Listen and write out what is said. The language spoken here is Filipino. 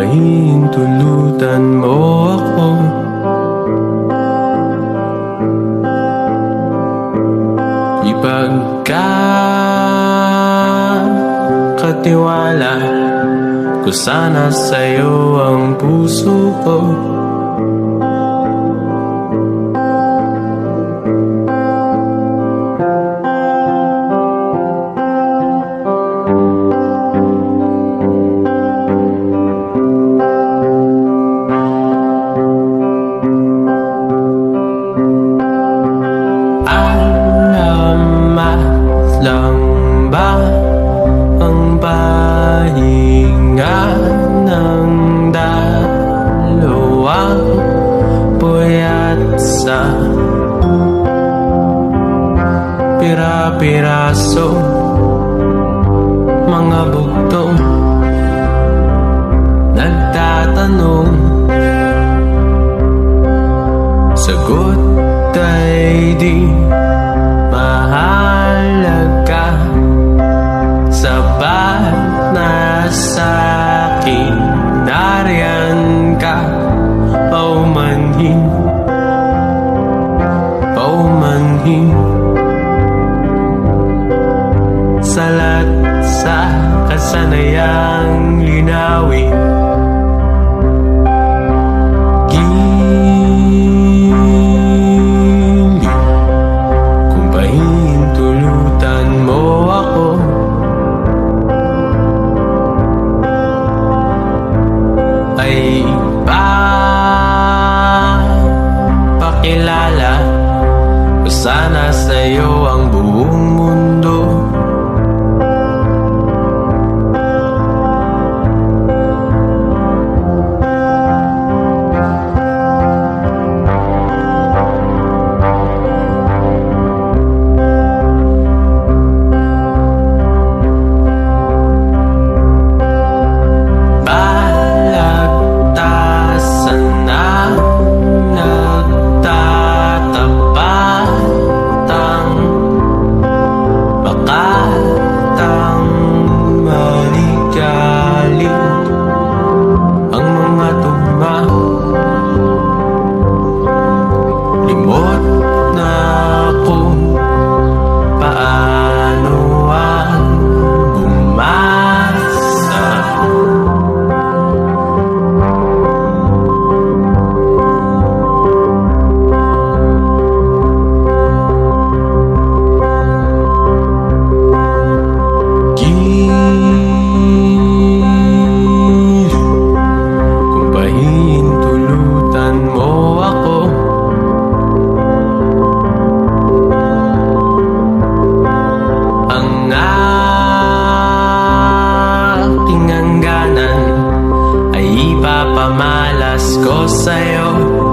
pahintulutan mo ako. Ipagkakatiwala ko sana sa'yo ang puso ko. Lang ba ang pahinga ng dalawang puyat sa pira-piraso mga bugtong nagtatanong? Sagot ay di mahalaga, sapat na sa'kin nariyan ka. Paumanhin, paumanhin, salat sa kasanayang linawin. Ay pakilala ko sana sa'yo ang buong mundo. Limot na kung paano ang bumasa. Kung pahintulutan mo ako, ang aking hangganan ay ipapamalas ko sa'yo.